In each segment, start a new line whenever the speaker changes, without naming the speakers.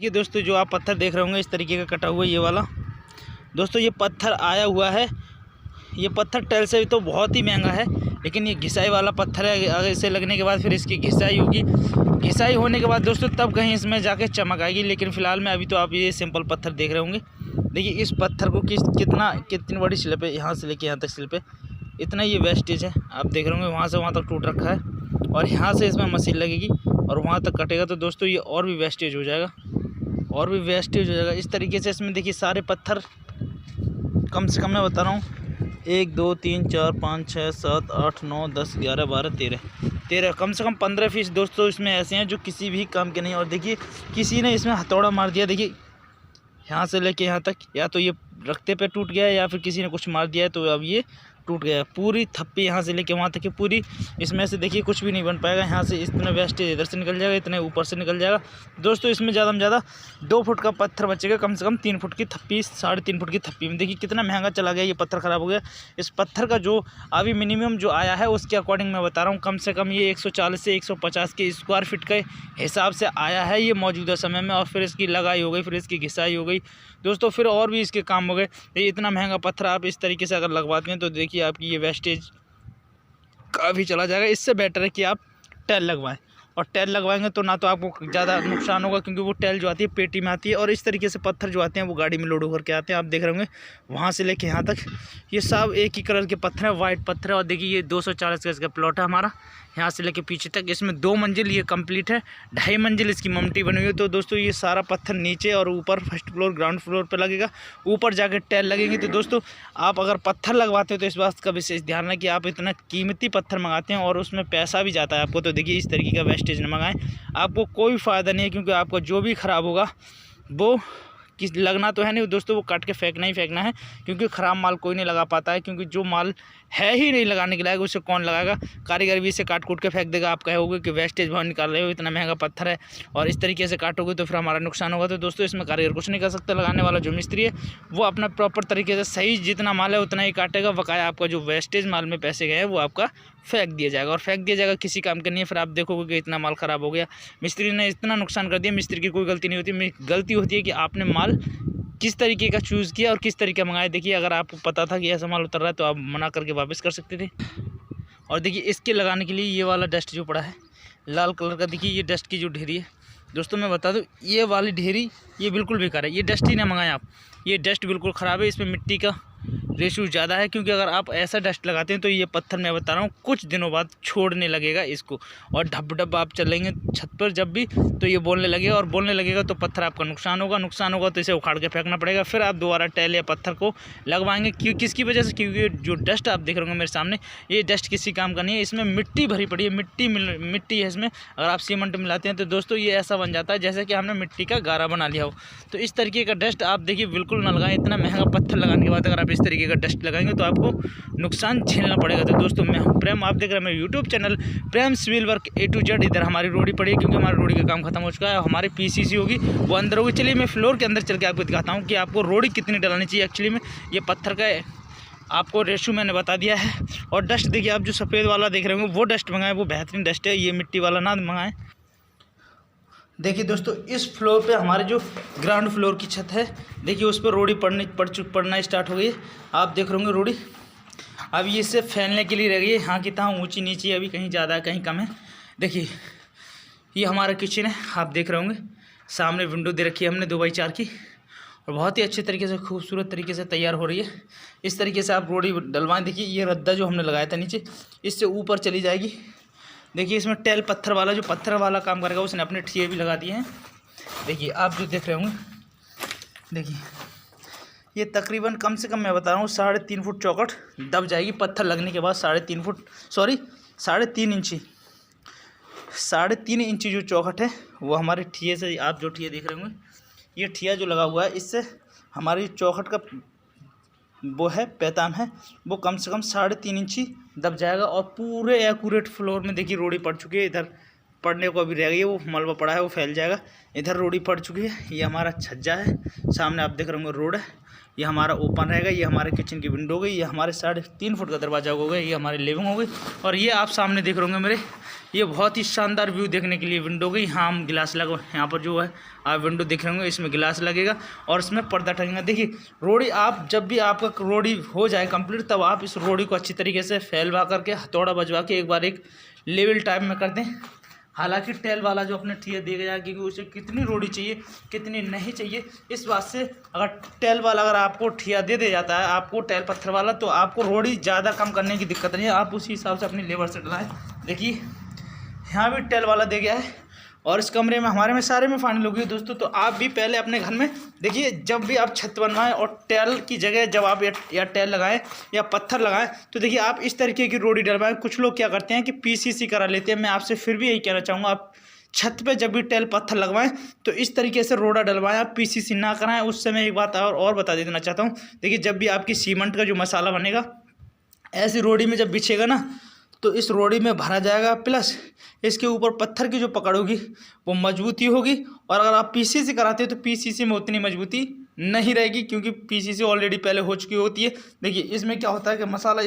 ये दोस्तों जो आप पत्थर देख रहे होंगे इस तरीके का कटा हुआ ये वाला दोस्तों ये पत्थर आया हुआ है। ये पत्थर टेल से तो बहुत ही महंगा है, लेकिन ये घिसाई वाला पत्थर है। अगर इसे लगने के बाद फिर इसकी घिसाई होगी, घिसाई होने के बाद दोस्तों तब कहीं इसमें जाके चमक आएगी। लेकिन फ़िलहाल में अभी तो आप ये सिंपल पत्थर देख रहे होंगे। देखिए इस पत्थर को कितनी बड़ी स्लिप है, यहाँ से लेके यहाँ तक स्लिप है, इतना ये वेस्टेज है। आप देख रहे होंगे वहाँ से वहाँ तक टूट रखा है और यहाँ से इसमें मशीन लगेगी और वहाँ तक कटेगा तो दोस्तों ये और भी वेस्टेज हो जाएगा, और भी वेस्टेज हो जाएगा। इस तरीके से इसमें देखिए सारे पत्थर कम से कम मैं बता रहा हूँ 1 2 3 4 5 6 7 8 9 10 11 12 13 कम से कम 15 पीस दोस्तों इसमें ऐसे हैं जो किसी भी काम के नहीं। और देखिए किसी ने इसमें हथौड़ा मार दिया, देखिए यहाँ से लेके यहाँ तक, या तो ये रखते पे टूट गया है या फिर किसी ने कुछ मार दिया है तो अब ये टूट गया। पूरी थप्पी यहाँ से लेके वहाँ तक की पूरी, इसमें से देखिए कुछ भी नहीं बन पाएगा। यहाँ से इतना वेस्टेज इधर से निकल जाएगा, इतने ऊपर से निकल जाएगा दोस्तों। इसमें ज़्यादा में ज़्यादा 2 फुट का पत्थर बचेगा, कम से कम 3 फुट की थप्पी, 3.5 फुट की थप्पी में देखिए कितना महंगा चला गया। ये पत्थर ख़राब हो गया। इस पत्थर का जो अभी मिनिमम जो आया है उसके अकॉर्डिंग मैं बता रहा हूँ, कम से कम ये 140 से 150 के स्क्वायर फीट के हिसाब से आया है ये मौजूदा समय में। और फिर इसकी लगाई हो गई, फिर इसकी घिसाई हो गई दोस्तों, फिर और भी इसके काम हो गए। ये इतना महंगा पत्थर आप इस तरीके से अगर लगवाते हैं तो देखिए आपकी ये वेस्टेज काफ़ी चला जाएगा। इससे बेटर है कि आप टाइल लगवाएं, और टाइल लगवाएंगे तो ना तो आपको ज़्यादा नुकसान होगा, क्योंकि वो टाइल जो आती है पेटी में आती है, और इस तरीके से पत्थर जो आते हैं वो गाड़ी में लोड होकर के आते हैं। आप देख रहे होंगे वहाँ से लेके यहाँ तक ये सब एक ही कलर के पत्थर है, वाइट पत्थर है। और देखिए ये 240 गज का प्लॉट है हमारा, यहाँ से लेके पीछे तक। इसमें 2 मंजिल ये कंप्लीट है, 2.5 मंजिल इसकी ममटी बनी हुई है। तो दोस्तों ये सारा पत्थर नीचे और ऊपर फर्स्ट फ्लोर ग्राउंड फ्लोर पे लगेगा, ऊपर जाके टाइल लगेंगी। तो दोस्तों आप अगर पत्थर लगवाते हो तो इस बात का विशेष ध्यान है कि आप इतना कीमती पत्थर मंगाते हैं और उसमें पैसा भी जाता है आपको। तो देखिए इस तरीके का वेस्टेज न मंगाएं, आपको कोई फ़ायदा नहीं है, क्योंकि आपका जो भी ख़राब होगा वो किस लगना तो है नहीं दोस्तों, वो काट के फेंकना ही फेंकना है। क्योंकि ख़राब माल कोई नहीं लगा पाता है, क्योंकि जो माल है ही नहीं लगाने के लायक उसे कौन लगाएगा। कारीगर भी इसे काट कूट के फेंक देगा। आप कहोगे कि वेस्टेज भाव निकाल रहे हो, इतना महंगा पत्थर है और इस तरीके से काटोगे तो फिर हमारा नुकसान होगा। तो दोस्तों इसमें कारीगर कुछ नहीं कर सकता, लगाने वाला जो मिस्त्री है वो अपना प्रॉपर तरीके से सही जितना माल है उतना ही काटेगा। बकाया आपका जो वेस्टेज माल में पैसे गए हैं वो आपका फेंक दिया जाएगा, और फेंक दिया जाएगा किसी काम का नहीं है। फिर आप देखोगे कि इतना माल ख़राब हो गया, मिस्त्री ने इतना नुकसान कर दिया। मिस्त्री की कोई गलती नहीं होती, गलती होती है कि आपने माल किस तरीके का चूज़ किया और किस तरीके मंगाया। देखिए अगर आपको पता था कि ऐसा माल उतर रहा है तो आप मना करके वापस कर सकते थे। और देखिए इसके लगाने के लिए ये वाला डस्ट जो पड़ा है लाल कलर का, देखिए ये डस्ट की जो ढेरी है दोस्तों, मैं बता दूं ये वाली ढेरी ये बिल्कुल बेकार है। ये डस्ट ही ना मंगाएं आप, ये डस्ट बिल्कुल ख़राब है। इसमें मिट्टी का रेशो ज़्यादा है, क्योंकि अगर आप ऐसा डस्ट लगाते हैं तो ये पत्थर मैं बता रहा हूँ कुछ दिनों बाद छोड़ने लगेगा इसको, और ढब ढब आप चलेंगे छत पर जब भी तो ये बोलने लगेगा, और बोलने लगेगा तो पत्थर आपका नुकसान होगा तो इसे उखाड़ के फेंकना पड़ेगा। फिर आप दोबारा टाइल या पत्थर को लगवाएंगे, क्यों किसकी वजह से? क्योंकि जो डस्ट आप देख रहे होंगे मेरे सामने, ये डस्ट किसी काम का नहीं है। इसमें मिट्टी भरी पड़ी है, मिट्टी है इसमें। अगर आप सीमेंट मिलाते हैं तो दोस्तों ये ऐसा बन जाता है जैसे कि हमने मिट्टी का गारा बना लिया हो। तो इस तरीके का डस्ट आप देखिए बिल्कुल ना लगाएं। इतना महंगा पत्थर लगाने के बाद अगर आप इस तरीके का डस्ट लगाएंगे तो आपको नुकसान झेलना पड़ेगा। तो दोस्तों मैं हूं प्रेम, आप देख रहे हैं मेरे YouTube channel Prem civil work A to Z। इधर हमारी रोडी पड़ी है, क्योंकि हमारी रोडी का काम खत्म हो चुका है। हमारी PCC होगी वो अंदर होगी। चलिए मैं फ्लोर के अंदर चल के आपको दिखाता हूँ कि आपको रोडी कितनी डलानी चाहिए। एक्चुअली में ये पत्थर का आपको रेशो मैंने बता दिया है। और डस्ट देखिए, आप जो सफ़ेद वाला देख रहे होंगे वो डस्ट मंगाएं, वो बेहतरीन डस्ट है। ये मिट्टी वाला ना मंगाएं। देखिए दोस्तों इस फ्लोर पे हमारे जो ग्राउंड फ्लोर की छत है, देखिए उस पर रोडी पड़ना स्टार्ट हो गई है। आप देख रहे होंगे रोडी अब ये इससे फैलने के लिए रह गई है। यहाँ की तहाँ ऊंची नीची, अभी कहीं ज़्यादा है कहीं कम है। देखिए ये हमारा किचन है, आप देख रहे होंगे सामने विंडो दे रखी है हमने 2x4 की, और बहुत ही अच्छे तरीके से खूबसूरत तरीके से तैयार हो रही है। इस तरीके से आप रोडी डलवाएं। देखिए ये रद्दा जो हमने लगाया था नीचे, इससे ऊपर चली जाएगी। देखिए इसमें टेल पत्थर वाला जो पत्थर वाला काम करेगा उसने अपने ठिये भी लगा दिए हैं। देखिए आप जो देख रहे होंगे, देखिए ये तकरीबन कम से कम मैं बता रहा हूँ 3.5 फुट चौखट दब जाएगी पत्थर लगने के बाद। 3.5 इंची जो चौखट है वो हमारे ठिये से, आप जो ठिये देख रहे होंगे ये ठिया जो लगा हुआ है, इससे हमारी चौखट का वो है पैतान है वो कम से कम 3.5 इंची दब जाएगा। और पूरे एक्यूरेट फ्लोर में देखिए रोडी पड़ चुकी है। इधर पड़ने को अभी रह गई है, वो मलबा पड़ा है वो फैल जाएगा। इधर रोडी पड़ चुकी है, ये हमारा छज्जा है, सामने आप देख रहे होंगे रोड है, ये हमारा ओपन रहेगा। ये हमारे किचन की विंडो हो गई, ये हमारे 3.5 फुट का दरवाज़ा हो गया, ये हमारी लिविंग हो गई। और ये आप सामने देख रहे होंगे मेरे, ये बहुत ही शानदार व्यू देखने के लिए विंडो हो गई। यहाँ हम गिलास लगा, यहाँ पर जो है आप विंडो देख रहे होंगे, इसमें गिलास लगेगा और इसमें पर्दा टंगेगा। देखिए रोडी, आप जब भी आपका रोडी हो जाए कंप्लीट, तब आप इस रोडी को अच्छी तरीके से फैलवा करके हथौड़ा बजवा के एक बार एक लेवल टाइप में कर दें। हालांकि टेल वाला जो अपने ठिया देगा जाए, क्योंकि उसे कितनी रोडी चाहिए कितनी नहीं चाहिए, इस बात से अगर टेल वाला अगर आपको ठिया दे जाता है, आपको टेल पत्थर वाला, तो आपको रोडी ज़्यादा कम करने की दिक्कत नहीं है, आप उसी हिसाब से अपनी लेबर से डलाएं। देखिए यहाँ भी टेल वाला दे गया है और इस कमरे में हमारे में सारे में फाइनल हो गई दोस्तों। तो आप भी पहले अपने घर में देखिए, जब भी आप छत बनवाएं और टेल की जगह जब आप या टेल लगाएं या पत्थर लगाएं, तो देखिए आप इस तरीके की रोडी डलवाएं। कुछ लोग क्या करते हैं कि पीसीसी करा लेते हैं, मैं आपसे फिर भी यही कहना चाहूँगा, आप छत पे जब भी टेल पत्थर लगवाएं तो इस तरीके से रोड़ा डलवाएं, आप पीसीसी ना कराएं। उससे मैं एक बात और बता देना चाहता हूँ, देखिए जब भी आपकी सीमेंट का जो मसाला बनेगा, ऐसी रोडी में जब बिछेगा ना, तो इस रोडी में भरा जाएगा, प्लस इसके ऊपर पत्थर की जो पकड़ होगी वो मजबूती होगी। और अगर आप पीसीसी कराते हैं तो पीसीसी में उतनी मजबूती नहीं रहेगी, क्योंकि पीसीसी ऑलरेडी पहले हो चुकी होती है। देखिए इसमें क्या होता है कि मसाला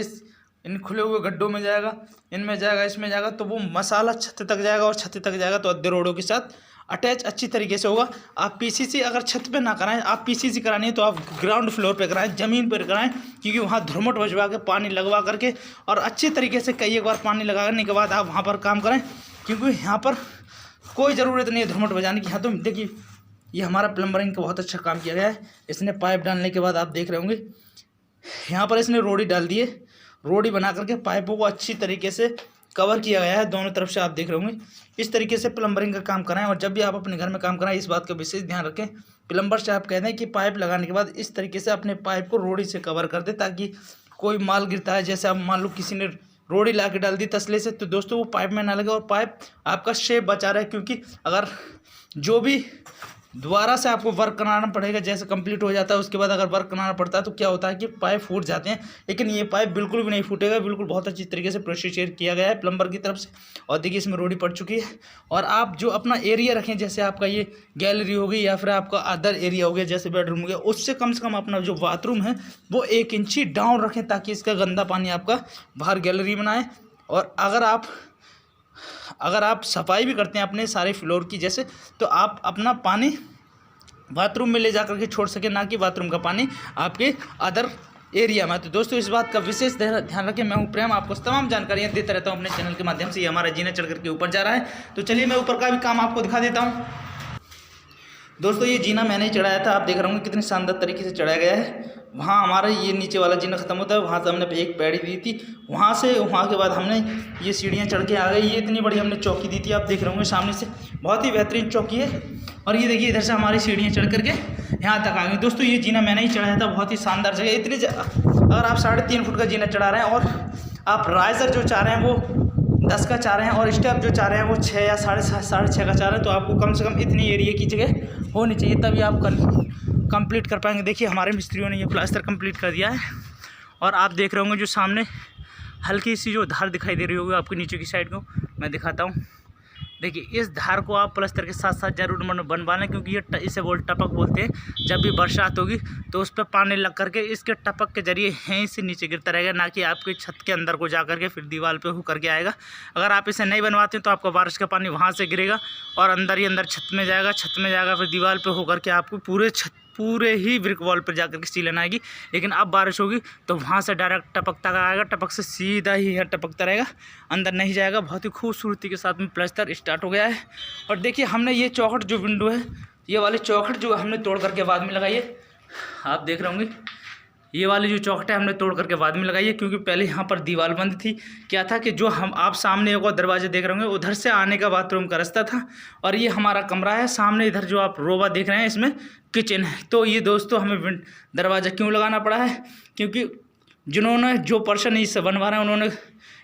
इन खुले हुए गड्ढों में जाएगा, इनमें जाएगा, इसमें जाएगा, तो वो मसाला छत तक जाएगा और छत तक जाएगा तो अद्धे रोडों के साथ अटैच अच्छी तरीके से होगा। आप पीसीसी अगर छत पे ना कराएं, आप पीसीसी करानी है तो आप ग्राउंड फ्लोर पे कराएं, ज़मीन पर कराएं, क्योंकि वहाँ धुरमट बजवा के पानी लगवा करके और अच्छी तरीके से कई एक बार पानी लगाने के बाद आप वहाँ पर काम करें, क्योंकि यहाँ पर कोई ज़रूरत नहीं है धुरमट बजाने की। यहाँ तो देखिए ये हमारा प्लम्बरिंग का बहुत अच्छा काम किया गया है। इसने पाइप डालने के बाद आप देख रहे होंगे यहाँ पर इसने रोडी डाल दी है, रोडी बना करके पाइपों को अच्छी तरीके से कवर किया गया है दोनों तरफ से, आप देख रहे होंगे। इस तरीके से प्लम्बरिंग का काम कराएं और जब भी आप अपने घर में काम कराएं इस बात का विशेष ध्यान रखें। प्लम्बर से आप कहते हैं कि पाइप लगाने के बाद इस तरीके से अपने पाइप को रोडी से कवर कर दे, ताकि कोई माल गिरता है, जैसे आप मान लो किसी ने रोडी ला के डाल दी तसले से, तो दोस्तों वो पाइप में ना लगे और पाइप आपका शेप बचा रहे। क्योंकि अगर जो भी दोबारा से आपको वर्क कराना पड़ेगा, जैसे कंप्लीट हो जाता है उसके बाद अगर वर्क कराना पड़ता है तो क्या होता है कि पाइप फूट जाते हैं, लेकिन ये पाइप बिल्कुल भी नहीं फूटेगा। बिल्कुल बहुत अच्छी तरीके से प्रोसीजर किया गया है प्लम्बर की तरफ से। और देखिए इसमें रोडी पड़ चुकी है। और आप जो अपना एरिया रखें, जैसे आपका ये गैलरी हो गई या फिर आपका अदर एरिया हो गया जैसे बेडरूम हो गया, उससे कम से कम अपना जो बाथरूम है वो 1 इंची डाउन रखें, ताकि इसका गंदा पानी आपका बाहर गैलरी में ना आए। और अगर आप सफाई भी करते हैं अपने सारे फ्लोर की जैसे, तो आप अपना पानी बाथरूम में ले जा करके छोड़ सके, ना कि बाथरूम का पानी आपके अदर एरिया में। तो दोस्तों इस बात का विशेष ध्यान रखें। मैं हूं प्रेम, आपको तमाम जानकारियां देता रहता हूं अपने चैनल के माध्यम से। ये हमारा जीना चढ़ करके ऊपर जा रहा है, तो चलिए मैं ऊपर का भी काम आपको दिखा देता हूँ। दोस्तों ये जीना मैंने ही चढ़ाया था, आप देख रहे होंगे कितने शानदार तरीके से चढ़ाया गया है। वहाँ हमारा ये नीचे वाला जीना ख़त्म होता है, वहाँ से हमने एक पैड़ी दी थी, वहाँ के बाद हमने ये सीढ़ियाँ चढ़ के आ गई। ये इतनी बड़ी हमने चौकी दी थी, आप देख रहे होंगे सामने से, बहुत ही बेहतरीन चौकी है। और ये देखिए इधर से हमारी सीढ़ियाँ चढ़ करके यहाँ तक आ गई। दोस्तों ये जीना मैंने ही चढ़ाया था, बहुत ही शानदार जगह। अगर आप 3.5 फुट का जीना चढ़ा रहे हैं और आप राइजर जो चाह रहे हैं वो 10 का चाह रहे हैं और स्टेप जो चाह रहे हैं वो 6 या 6.5 का चाह रहे हैं, तो आपको कम से कम इतनी एरिया की जगह होनी चाहिए, तभी आप कंप्लीट कर पाएंगे। देखिए हमारे मिस्त्रियों ने ये प्लास्टर कंप्लीट कर दिया है। और आप देख रहे होंगे जो सामने हल्की सी जो धार दिखाई दे रही होगी आपके नीचे की साइड को, मैं दिखाता हूँ। देखिए इस धार को आप प्लास्टर के साथ साथ जरूर बनवा लें, क्योंकि ये इसे टपक बोलते हैं। जब भी बरसात होगी तो उस पर पानी लग करके इसके टपक के जरिए यहीं से नीचे गिरता रहेगा, ना कि आपके छत के अंदर को जा करके फिर दीवार पे हो करके आएगा। अगर आप इसे नहीं बनवाते तो आपका बारिश का पानी वहाँ से गिरेगा और अंदर ही अंदर छत में जाएगा, फिर दीवार पर हो करके आपको पूरे ही ब्रिक वॉल पर जाकर के सीलन आएगी। लेकिन अब बारिश होगी तो वहाँ से डायरेक्ट टपकता आएगा, टपक से सीधा ही टपकता रहेगा, अंदर नहीं जाएगा। बहुत ही खूबसूरती के साथ में प्लास्टर स्टार्ट हो गया है। और देखिए हमने ये चौखट जो विंडो है, ये वाली चौखट जो हमने तोड़ करके बाद में लगाई है, आप देख रहे होंगे ये वाली जो चौखट है हमने तोड़ करके बाद में लगाई है, क्योंकि पहले यहाँ पर दीवार बंद थी। क्या था कि जो आप सामने एक और दरवाजे देख रहे होंगे, उधर से आने का बाथरूम का रास्ता था और ये हमारा कमरा है। सामने इधर जो आप रोबा देख रहे हैं इसमें किचन है। तो ये दोस्तों हमें दरवाज़ा क्यों लगाना पड़ा है, क्योंकि जो पर्सन इसे बनवा रहे हैं उन्होंने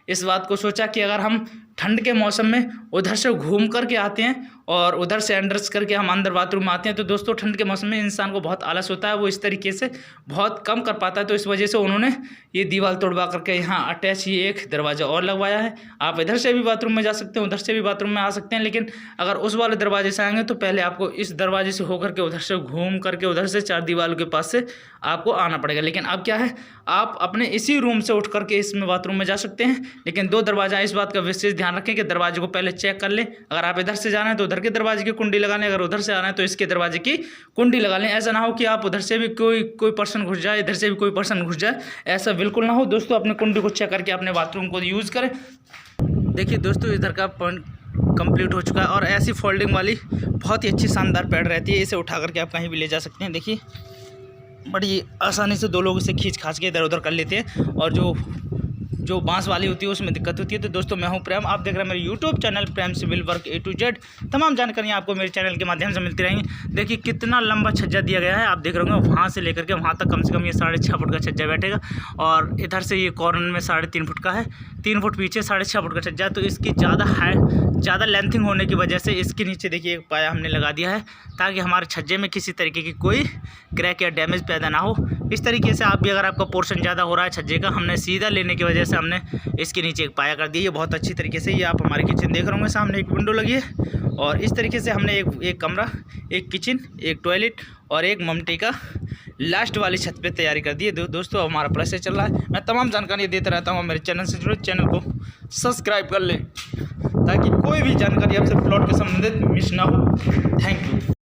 इस बात को सोचा कि अगर हम ठंड के मौसम में उधर से घूम करके आते हैं और उधर से एंट्रेंस करके हम अंदर बाथरूम में आते हैं। तो दोस्तों ठंड के मौसम में इंसान को बहुत आलस होता है, वो इस तरीके से बहुत कम कर पाता है। तो इस वजह से उन्होंने ये दीवार तोड़वा करके यहाँ अटैच ये एक दरवाज़ा और लगवाया है। आप इधर से भी बाथरूम में जा सकते हैं, उधर से भी बाथरूम में आ सकते हैं, लेकिन अगर उस वाले दरवाजे से आएंगे तो पहले आपको इस दरवाजे से होकर के उधर से घूम करके उधर से 4 दीवारों के पास से आपको आना पड़ेगा। लेकिन अब क्या है, आप अपने इसी रूम से उठ करके इसमें बाथरूम में जा सकते हैं। लेकिन 2 दरवाजा, इस बात का विशेष ध्यान रखें कि दरवाजे को पहले चेक कर लें। अगर आप इधर से जाना है तो उधर के दरवाजे की कुंडी लगा लें, अगर उधर से आना है तो इसके दरवाजे की कुंडी लगा लें। ऐसा ना हो कि आप उधर से भी कोई पर्सन घुस जाए, इधर से भी कोई पर्सन घुस जाए, ऐसा बिल्कुल ना हो। दोस्तों अपनी कुंडी को चेक करके अपने बाथरूम को यूज़ करें। देखिए दोस्तों इधर का पॉइंट कंप्लीट हो चुका है और ऐसी फोल्डिंग वाली बहुत ही अच्छी शानदार पैड रहती है। इसे उठा करके आप कहीं भी ले जा सकते हैं। देखिए बड़ी आसानी से 2 लोग इसे खींच खाच के इधर उधर कर लेते हैं। और जो बांस वाली होती है उसमें दिक्कत होती है। तो दोस्तों मैं हूं प्रेम, आप देख रहे हैं मेरे YouTube channel Prem civil work A to Z। तमाम जानकारियां आपको मेरे चैनल के माध्यम से मिलती रहेंगी। देखिए कितना लंबा छज्जा दिया गया है, आप देख रहे होंगे वहाँ से लेकर के वहाँ तक कम से कम ये 6.5 फुट का छज्जा बैठेगा। और इधर से ये कॉर्नर में 3.5 फुट का है, 3 फुट पीछे 6.5 फुट का छज्जा है। तो इसकी ज़्यादा लेंथिंग होने की वजह से इसके नीचे देखिए एक पाया हमने लगा दिया है, ताकि हमारे छज्जे में किसी तरीके की कोई क्रैक या डैमेज पैदा ना हो। इस तरीके से आप भी अगर आपका पोर्शन ज़्यादा हो रहा है छज्जे का, हमने सीधा लेने की वजह से हमने इसके नीचे एक पाया कर दिया। ये बहुत अच्छी तरीके से, ये आप हमारे किचन देख रहे होंगे, सामने एक विंडो लगी है और इस तरीके से हमने एक कमरा, एक किचन, एक टॉयलेट और एक ममटी का लास्ट वाली छत पे तैयारी कर दी है। दोस्तों हमारा प्रोसेस चल रहा है। मैं तमाम जानकारी देता रहता हूँ, मेरे चैनल से जुड़े चैनल को सब्सक्राइब कर लें ताकि कोई भी जानकारी आपसे प्लॉट के संबंधित मिस ना हो। Thank you.